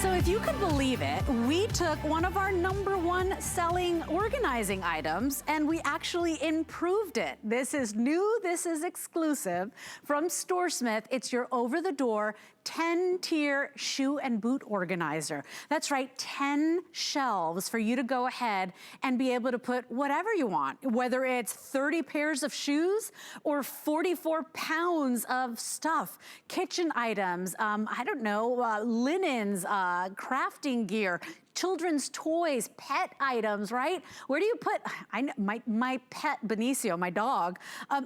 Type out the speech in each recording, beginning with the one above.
So if you could believe it, we took one of our #1 selling organizing items and we actually improved it. This is new, this is exclusive from StoreSmith. It's your over-the-door 10-tier shoe and boot organizer. That's right, 10 shelves for you to go ahead and be able to put whatever you want, whether it's 30 pairs of shoes or 44 pounds of stuff, kitchen items, I don't know, linens, crafting gear, children's toys, pet items, right? Where do you put, I know, my pet Benicio, my dog,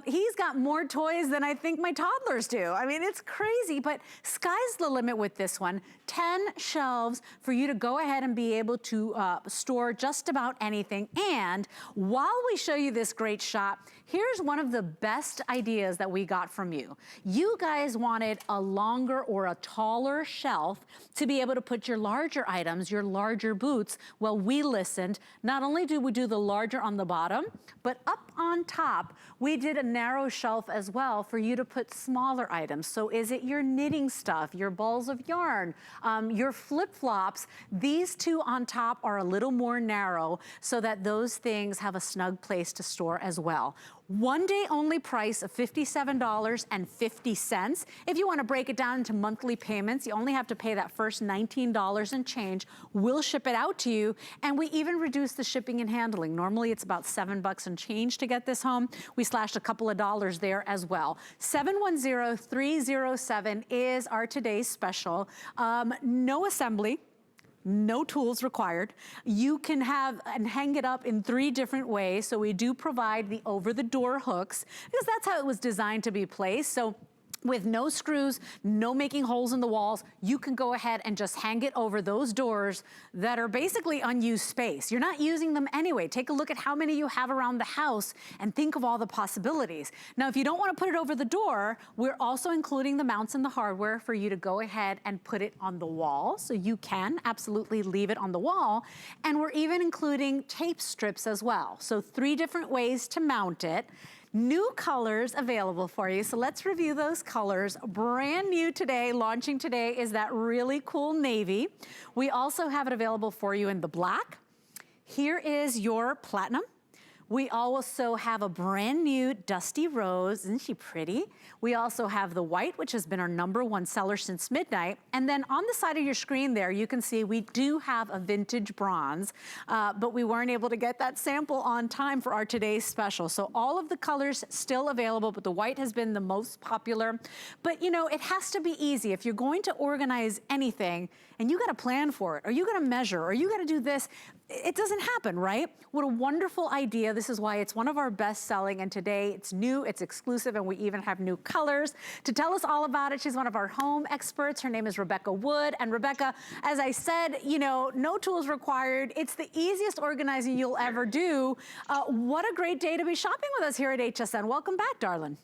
he's got more toys than I think my toddlers do. I mean, it's crazy, but sky's the limit with this one. 10 shelves for you to go ahead and be able to store just about anything. And while we show you this great shot, here's one of the best ideas that we got from you. You guys wanted a longer or a taller shelf to be able to put your larger items, your larger boots. Well, we listened. Not only do we do the larger on the bottom, but up on top, we did a narrow shelf as well for you to put smaller items. So is it your knitting stuff, your balls of yarn, your flip-flops? These two on top are a little more narrow so that those things have a snug place to store as well. One day only price of $57.50. If you want to break it down into monthly payments, you only have to pay that first $19 and change. We'll ship it out to you, and we even reduce the shipping and handling. Normally it's about $7 and change to get this home. We slashed a couple of dollars there as well. 710-307 is our today's special. No assembly. No tools required. You can have and hang it up in 3 different ways. So we do provide the over-the-door hooks because that's how it was designed to be placed. So with no screws, no making holes in the walls, you can go ahead and just hang it over those doors that are basically unused space. You're not using them anyway. Take a look at how many you have around the house and think of all the possibilities. Now, if you don't want to put it over the door, we're also including the mounts and the hardware for you to go ahead and put it on the wall. So you can absolutely leave it on the wall. And we're even including tape strips as well. So 3 different ways to mount it. New colors available for you. So let's review those colors. Brand new today, launching today, is that really cool navy. We also have it available for you in the black. Here is your platinum. We also have a brand new dusty rose. Isn't she pretty? We also have the white, which has been our #1 seller since midnight. And then on the side of your screen there, you can see we do have a vintage bronze, but we weren't able to get that sample on time for our today's special. So all of the colors still available, but the white has been the most popular. But you know, it has to be easy. If you're going to organize anything and you got to plan for it, or you got to measure, or you got to do this, it doesn't happen, right? What a wonderful idea. This is why it's one of our best selling, and today it's new, it's exclusive, and we even have new colors. To tell us all about it, she's one of our home experts. Her name is Rebecca Wood. And Rebecca, as I said, you know, no tools required. It's the easiest organizing you'll ever do. What a great day to be shopping with us here at HSN. Welcome back, darling.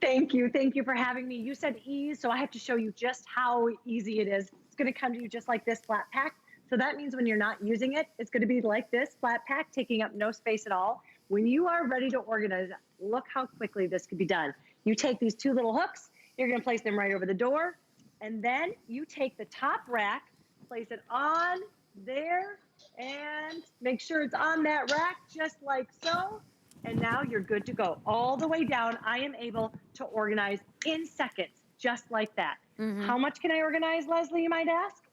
Thank you for having me. You said ease, so I have to show you just how easy it is. It's gonna come to you just like this flat pack. So that means when you're not using it, it's gonna be like this flat pack, taking up no space at all. When you are ready to organize, look how quickly this could be done. You take these 2 little hooks, you're gonna place them right over the door, and then you take the top rack, place it on there, and make sure it's on that rack, just like so. And now you're good to go. All the way down, I am able to organize in seconds, just like that. How much can I organize, Leslie, you might ask?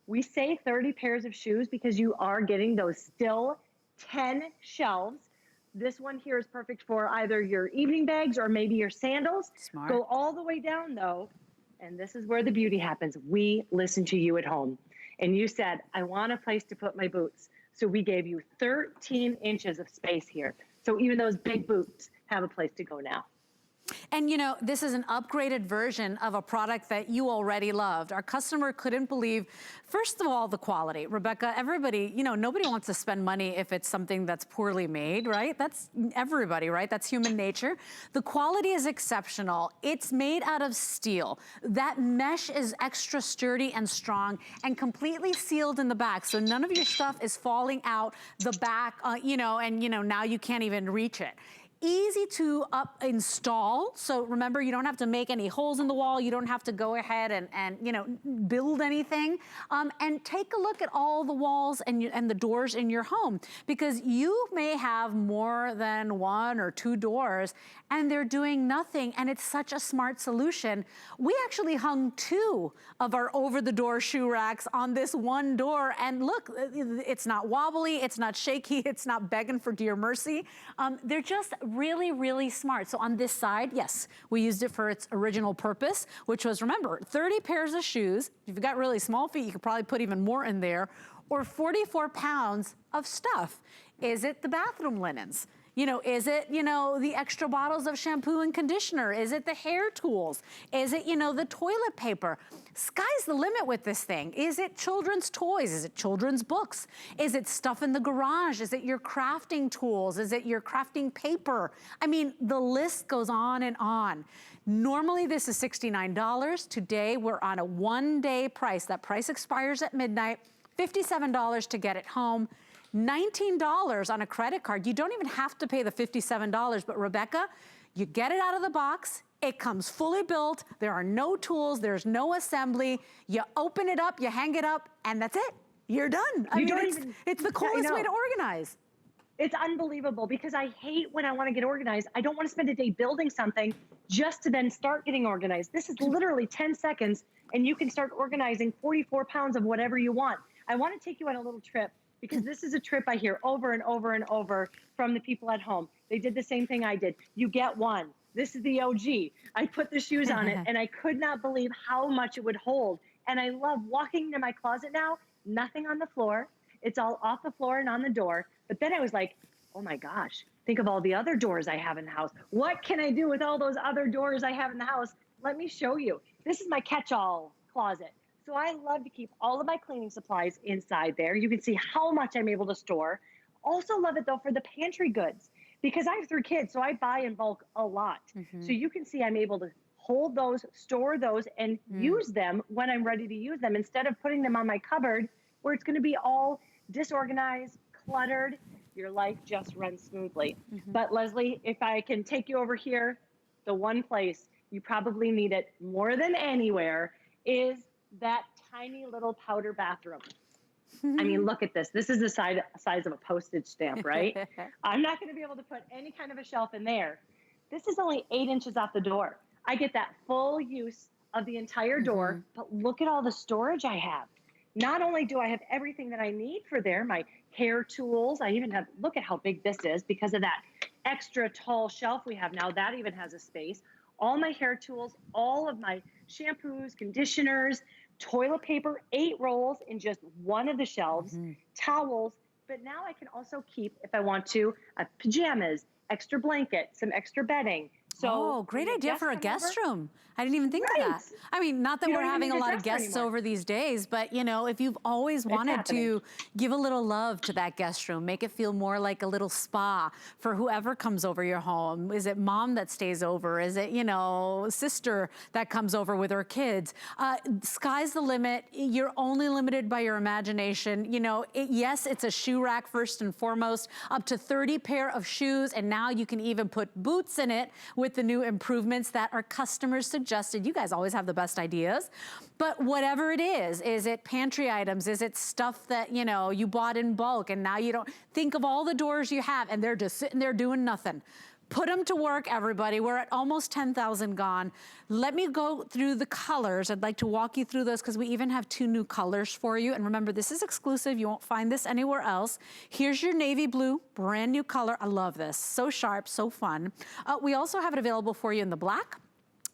We say 30 pairs of shoes because you are getting those still 10 shelves. This one here is perfect for either your evening bags or maybe your sandals. Smart. Go all the way down though, and this is where the beauty happens. We listen to you at home. And you said, I want a place to put my boots. So we gave you 13 inches of space here. So even those big boots have a place to go now. And you know, this is an upgraded version of a product that you already loved. Our customer couldn't believe, first of all, the quality. Rebecca, everybody, you know, nobody wants to spend money if it's something that's poorly made, right? That's everybody, right? That's human nature. The quality is exceptional. It's made out of steel. That mesh is extra sturdy and strong and completely sealed in the back. So none of your stuff is falling out the back, you know, and you know, now you can't even reach it. easy to install. So remember, you don't have to make any holes in the wall. You don't have to go ahead and you know, build anything. And take a look at all the walls and the doors in your home, because you may have more than 1 or 2 doors and they're doing nothing, and it's such a smart solution. We actually hung 2 of our over-the-door shoe racks on this one door, and look, it's not wobbly, it's not shaky, it's not begging for dear mercy. They're just really, really smart. So on this side, yes, we used it for its original purpose, which was, remember, 30 pairs of shoes. If you've got really small feet, you could probably put even more in there, or 44 pounds of stuff. Is it the bathroom linens? You know, is it, you know, the extra bottles of shampoo and conditioner? Is it the hair tools? Is it, you know, the toilet paper? Sky's the limit with this thing. Is it children's toys? Is it children's books? Is it stuff in the garage? Is it your crafting tools? Is it your crafting paper? I mean, the list goes on and on. Normally this is $69. Today we're on a one-day price. That price expires at midnight, $57 to get it home. $19 on a credit card. You don't even have to pay the $57, but Rebecca, you get it out of the box, it comes fully built, there are no tools, there's no assembly, you open it up, you hang it up, and that's it. You're done. I mean, it's the coolest way to organize. It's unbelievable, because I hate when I want to get organized. I don't want to spend a day building something just to then start getting organized. This is literally 10 seconds, and you can start organizing 44 pounds of whatever you want. I want to take you on a little trip, because this is a trip I hear over and over and over from the people at home. They did the same thing I did. You get one. This is the OG. I put the shoes on it, and I could not believe how much it would hold. And I love walking into my closet now, nothing on the floor. It's all off the floor and on the door. But then I was like, oh my gosh, think of all the other doors I have in the house. What can I do with all those other doors I have in the house? Let me show you. This is my catch-all closet. So I love to keep all of my cleaning supplies inside there. You can see how much I'm able to store. Also love it though for the pantry goods, because I have 3 kids, so I buy in bulk a lot. So you can see I'm able to hold those, store those, and use them when I'm ready to use them, instead of putting them on my cupboard where it's gonna be all disorganized, cluttered. Your life just runs smoothly. But Leslie, if I can take you over here, the one place you probably need it more than anywhere is that tiny little powder bathroom. I mean, look at this. This is the size of a postage stamp, right? I'm not going to be able to put any kind of a shelf in there. This is only 8 inches off the door. I get that full use of the entire door, but look at all the storage I have. Not only do I have everything that I need for there, my hair tools, I even have, look at how big this is because of that extra tall shelf we have now. That even has a space. All my hair tools, all of my shampoos, conditioners, toilet paper, 8 rolls in just one of the shelves, towels, but now I can also keep, if I want to, pajamas, extra blanket, some extra bedding. So great idea for a guest room. I didn't even think of that. I mean, not that we're having a lot of guests over these days, but you know, if you've always wanted to give a little love to that guest room, make it feel more like a little spa for whoever comes over your home. Is it mom that stays over? Is it, you know, sister that comes over with her kids? Sky's the limit. You're only limited by your imagination. You know, yes, it's a shoe rack first and foremost, up to 30 pair of shoes, and now you can even put boots in it with the new improvements that our customers suggested. You guys always have the best ideas. But whatever it is it pantry items? Is it stuff that, you know, you bought in bulk and now you don't think of all the doors you have and they're just sitting there doing nothing? Put them to work, everybody. We're at almost 10,000 gone. Let me go through the colors. I'd like to walk you through those because we even have 2 new colors for you. And remember, this is exclusive. You won't find this anywhere else. Here's your navy blue, brand new color. I love this. So sharp, so fun. We also have it available for you in the black.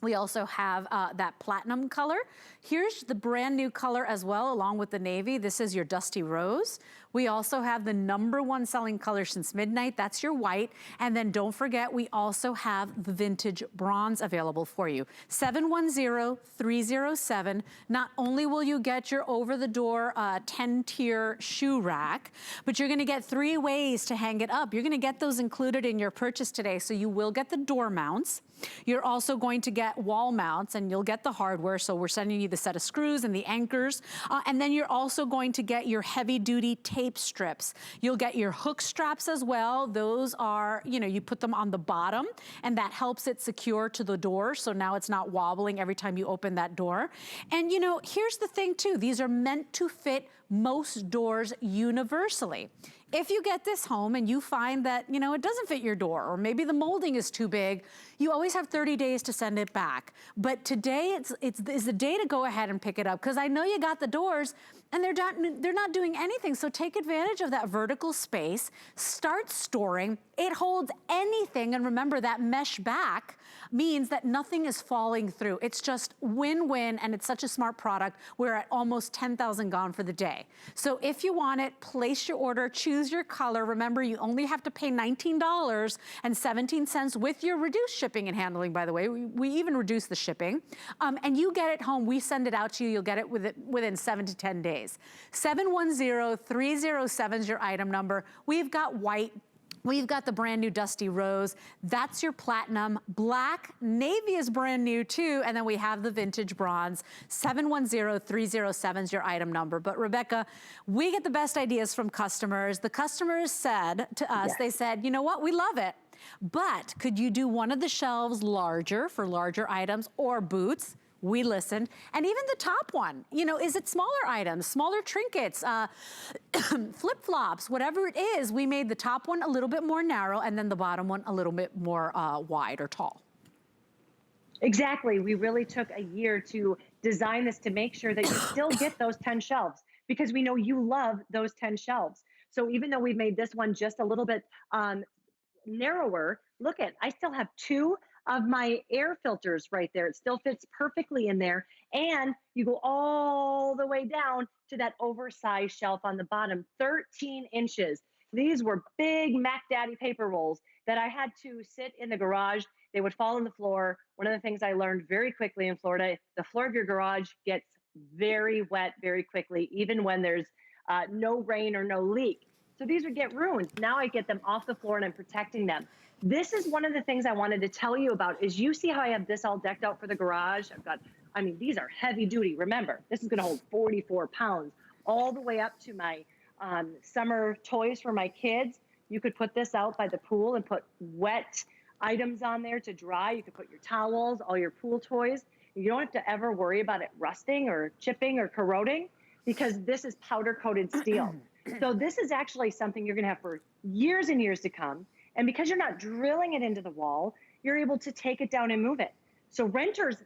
We also have that platinum color. Here's the brand new color as well, along with the navy. This is your dusty rose. We also have the #1 selling color since midnight. That's your white. And then don't forget, we also have the vintage bronze available for you. 710307. Not only will you get your over-the-door 10-tier shoe rack, but you're gonna get 3 ways to hang it up. You're gonna get those included in your purchase today. So you will get the door mounts. You're also going to get get wall mounts, and you'll get the hardware, so we're sending you the set of screws and the anchors, and then you're also going to get your heavy-duty tape strips. You'll get your hook straps as well. Those are, you know, you put them on the bottom, and that helps it secure to the door, so now it's not wobbling every time you open that door. And you know, here's the thing too, these are meant to fit most doors universally. If you get this home and you find that, you know, it doesn't fit your door, or maybe the molding is too big, you always have 30 days to send it back. But today it's the day to go ahead and pick it up, because I know you got the doors and they're not doing anything. So take advantage of that vertical space, start storing. It holds anything, and remember that mesh back means that nothing is falling through. It's just win-win, and it's such a smart product. We're at almost 10,000 gone for the day. So if you want it, place your order, choose your color. Remember, you only have to pay $19.17 with your reduced shipping and handling, by the way. We even reduce the shipping. And you get it home, we send it out to you, you'll get it within 7 to 10 days. 710-307 is your item number. We've got white, we've got the brand new Dusty Rose. That's your platinum. Black, navy is brand new too. And then we have the vintage bronze. 710-307 is your item number. But Rebecca, we get the best ideas from customers. The customers said to us, they said, you know what, we love it, but could you do one of the shelves larger for larger items, or boots? We listened. And even the top one, you know, is it smaller items, smaller trinkets, flip-flops, whatever it is, we made the top one a little bit more narrow, and then the bottom one a little bit more wide or tall. Exactly. We really took a year to design this to make sure that you still get those 10 shelves, because we know you love those 10 shelves. So even though we made this one just a little bit narrower, look at, I still have 2 of my air filters right there. It still fits perfectly in there. And you go all the way down to that oversized shelf on the bottom, 13 inches. These were big Mac Daddy paper rolls that I had to sit in the garage. They would fall on the floor. One of the things I learned very quickly in Florida, the floor of your garage gets very wet very quickly, even when there's no rain or no leak. So these would get ruined. Now I get them off the floor and I'm protecting them. This is one of the things I wanted to tell you about, is you see how I have this all decked out for the garage? I've got, I mean, these are heavy duty. Remember, this is gonna hold 44 pounds, all the way up to my summer toys for my kids. You could put this out by the pool and put wet items on there to dry. You could put your towels, all your pool toys. You don't have to ever worry about it rusting or chipping or corroding, because this is powder coated steel. So this is actually something you're gonna have for years and years to come. And because you're not drilling it into the wall, you're able to take it down and move it. So renters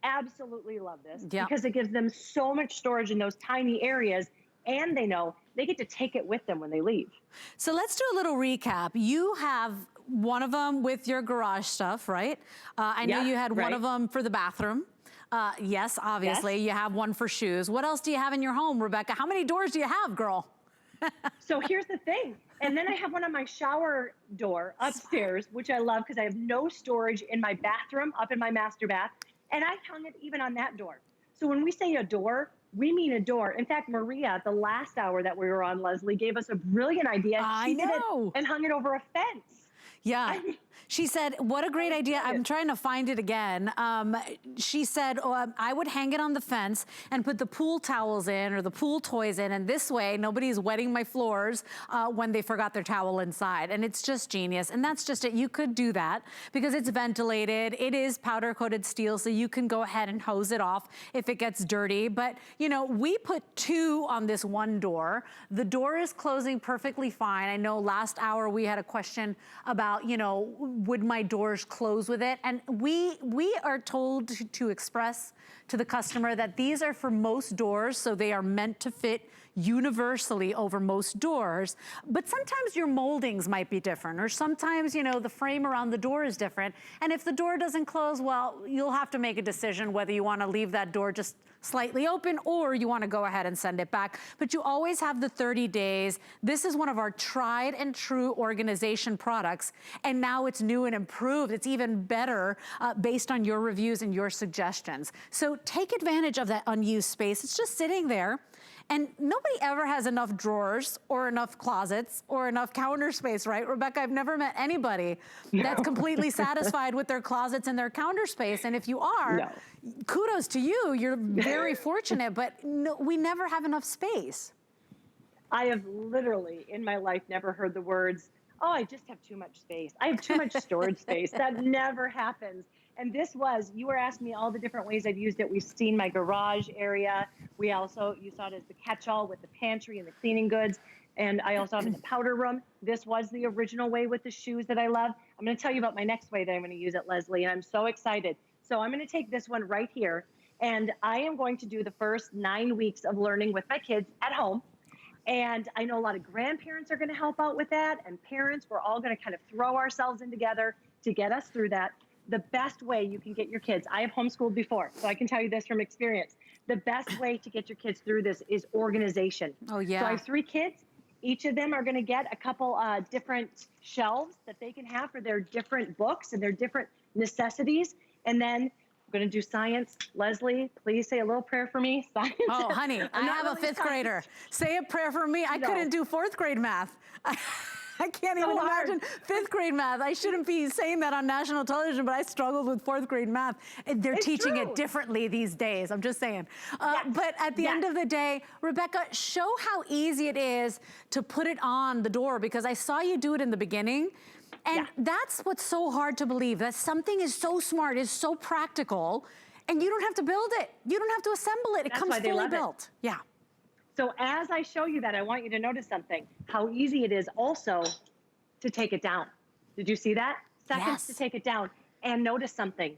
absolutely love this, because it gives them so much storage in those tiny areas, and they know they get to take it with them when they leave. So let's do a little recap. You have one of them with your garage stuff, right? I know you had one of them for the bathroom. Yes, obviously. You have one for shoes. What else do you have in your home, Rebecca? How many doors do you have, girl? So here's the thing. And then I have one on my shower door upstairs, which I love because I have no storage in my bathroom, up in my master bath. And I hung it even on that door. So when we say a door, we mean a door. In fact, Maria, the last hour that we were on, Leslie, gave us a brilliant idea. I know. And hung it over a fence. Yeah. She said, what a great idea. I'm trying to find it again. She said, I would hang it on the fence and put the pool towels in, or the pool toys in, and this way nobody's wetting my floors when they forgot their towel inside. And it's just genius. And that's just it. You could do that because it's ventilated. It is powder coated steel, so you can go ahead and hose it off if it gets dirty. But you know, we put 2 on this one door. The door is closing perfectly fine. I know last hour we had a question about, you know, would my doors close with it? And we are told to express to the customer that these are for most doors, so they are meant to fit universally over most doors. But sometimes your moldings might be different, or sometimes, you know, the frame around the door is different. And if the door doesn't close, well, you'll have to make a decision whether you want to leave that door just slightly open, or you wanna go ahead and send it back. But you always have the 30 days. This is one of our tried and true organization products, and now it's new and improved. It's even better based on your reviews and your suggestions. So take advantage of that unused space. It's just sitting there. And nobody ever has enough drawers or enough closets or enough counter space, right? Rebecca, I've never met anybody that's completely satisfied with their closets and their counter space. And if you are, kudos to you. You're very fortunate, but no, we never have enough space. I have literally in my life never heard the words, oh, I just have too much space. I have too much storage space. That never happens. And this was, you were asking me all the different ways I've used it. We've seen my garage area. We also, you saw it as the catch-all with the pantry and the cleaning goods. And I also have it in the powder room. This was the original way with the shoes that I love. I'm gonna tell you about my next way that I'm gonna use it, Leslie, and I'm so excited. So I'm gonna take this one right here, and I am going to do the first 9 weeks of learning with my kids at home. And I know a lot of grandparents are gonna help out with that, and parents, we're all gonna kind of throw ourselves in together to get us through that. The best way you can get your kids, I have homeschooled before, so I can tell you this from experience. The best way to get your kids through this is organization. Oh, yeah. So I have 3 kids. Each of them are gonna get a couple different shelves that they can have for their different books and their different necessities. And then I'm gonna do science. Leslie, please say a little prayer for me. Science. Oh, honey, I have a 5th grader. Say a prayer for me. I couldn't do 4th grade math. I can't even imagine 5th grade math. I shouldn't be saying that on national television, but I struggled with 4th grade math. They're teaching it differently these days, I'm just saying. But at the end of the day, Rebecca, show how easy it is to put it on the door, because I saw you do it in the beginning. And that's what's so hard to believe, that something is so smart, is so practical, and you don't have to build it. You don't have to assemble it. It comes fully built. Yeah. So as I show you that, I want you to notice something, how easy it is also to take it down. Did you see that? Seconds to take it down. And notice something.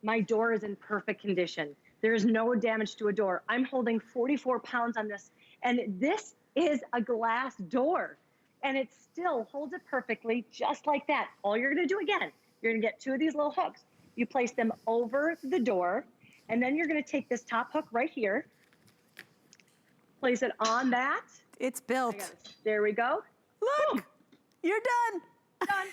My door is in perfect condition. There is no damage to a door. I'm holding 44 pounds on this, and this is a glass door, and it still holds it perfectly, just like that. All you're gonna do again, you're gonna get 2 of these little hooks. You place them over the door, and then you're gonna take this top hook right here, place it on that. It's built. There we go. Look, boom. You're done. Done.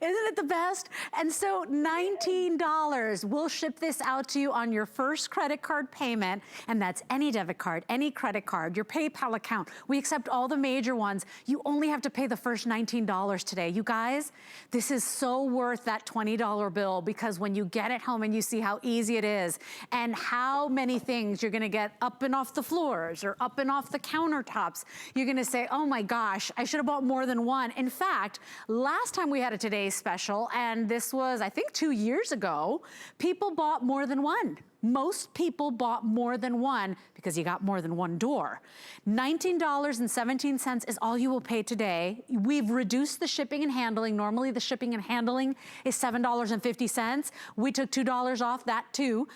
Isn't it the best? And so $19, we'll ship this out to you on your first credit card payment, and that's any debit card, any credit card, your PayPal account. We accept all the major ones. You only have to pay the first $19 today. You guys, this is so worth that $20 bill, because when you get it home and you see how easy it is and how many things you're gonna get up and off the floors or up and off the countertops, you're gonna say, oh my gosh, I should have bought more than one. In fact, last time we had a Today's Special, and this was, I think, 2 years ago, people bought more than one. Most people bought more than one because you got more than one door. $19.17 is all you will pay today. We've reduced the shipping and handling. Normally the shipping and handling is $7.50. We took $2 off that too.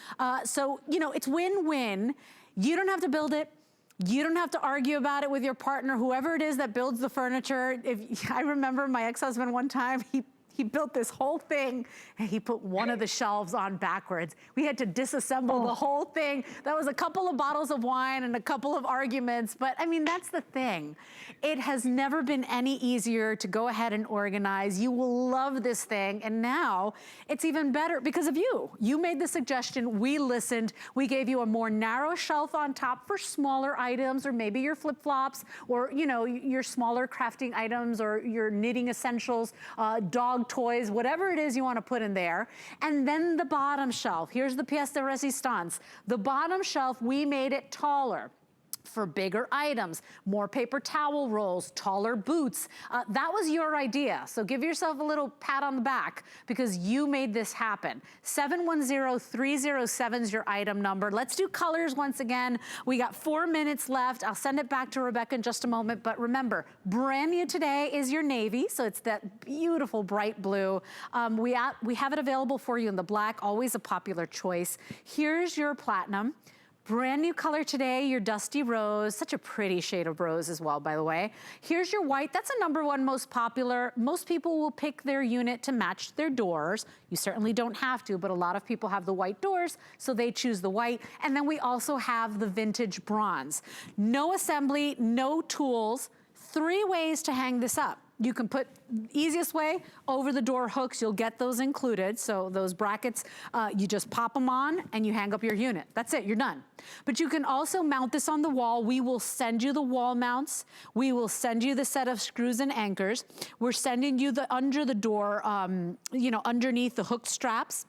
So, you know, it's win-win. You don't have to build it. You don't have to argue about it with your partner, whoever it is that builds the furniture. I remember my ex-husband one time, he built this whole thing and he put one of the shelves on backwards. We had to disassemble the whole thing. That was a couple of bottles of wine and a couple of arguments, but I mean, that's the thing. It has never been any easier to go ahead and organize. You will love this thing, and now it's even better because of you. You made the suggestion, we listened, we gave you a more narrow shelf on top for smaller items, or maybe your flip-flops, or you know, your smaller crafting items, or your knitting essentials, dog toys, whatever it is you want to put in there. And then the bottom shelf, here's the pièce de résistance. The bottom shelf, we made it taller for bigger items, more paper towel rolls, taller boots. That was your idea. So give yourself a little pat on the back because you made this happen. 710307 is your item number. Let's do colors once again. We got 4 minutes left. I'll send it back to Rebecca in just a moment. But remember, brand new today is your navy. So it's that beautiful bright blue. We have it available for you in the black, always a popular choice. Here's your platinum. Brand new color today, your dusty rose, such a pretty shade of rose as well, by the way. Here's your white, that's a #1 most popular. Most people will pick their unit to match their doors. You certainly don't have to, but a lot of people have the white doors, so they choose the white. And then we also have the vintage bronze. No assembly, no tools, 3 ways to hang this up. You can put, easiest way, over the door hooks, you'll get those included. So those brackets, you just pop them on and you hang up your unit. That's it, you're done. But you can also mount this on the wall. We will send you the wall mounts. We will send you the set of screws and anchors. We're sending you the under the door, you know, underneath the hook straps.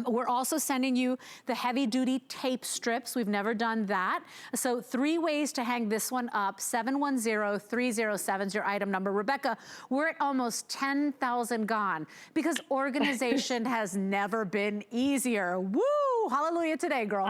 We're also sending you the heavy-duty tape strips. We've never done that. So 3 ways to hang this one up. 710-307 is your item number. Rebecca, we're at almost 10,000 gone because organization has never been easier. Woo! Hallelujah today, girl.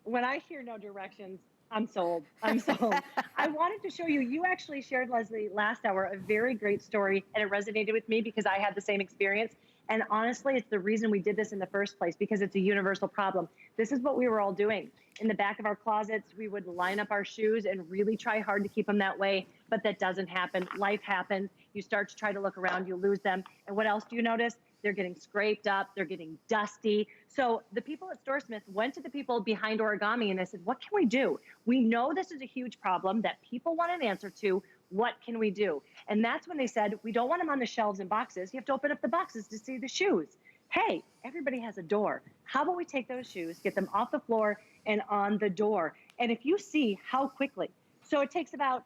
When I hear no directions, I'm sold. I'm sold. I wanted to show you, you actually shared, Leslie, last hour, a very great story, and it resonated with me because I had the same experience. And honestly, it's the reason we did this in the first place, because it's a universal problem. This is what we were all doing. In the back of our closets, we would line up our shoes and really try hard to keep them that way, but that doesn't happen. Life happens. You start to try to look around, you lose them. And what else do you notice? They're getting scraped up, they're getting dusty. So the people at StoreSmith went to the people behind origami and they said, what can we do? We know this is a huge problem that people want an answer to. What can we do? And that's when they said, we don't want them on the shelves and boxes. You have to open up the boxes to see the shoes. Hey, everybody has a door. How about we take those shoes, get them off the floor and on the door? And if you see how quickly, so it takes about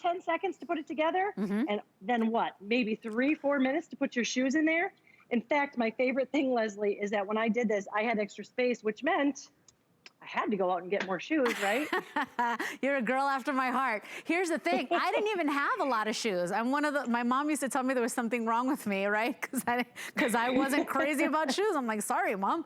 10 seconds to put it together, and then what? Maybe 3-4 minutes to put your shoes in there. In fact, my favorite thing, Leslie, is that when I did this, I had extra space, which meant I had to go out and get more shoes, right? You're a girl after my heart. Here's the thing, I didn't even have a lot of shoes. I'm one of the, my mom used to tell me there was something wrong with me, right? Because I wasn't crazy about shoes. I'm like, sorry, Mom,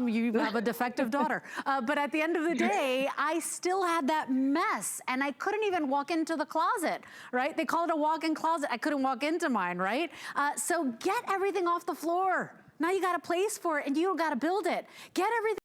you have a defective daughter. But at the end of the day, I still had that mess and I couldn't even walk into the closet, right? They call it a walk-in closet. I couldn't walk into mine, right? So get everything off the floor. Now you got a place for it and you don't got to build it. Get everything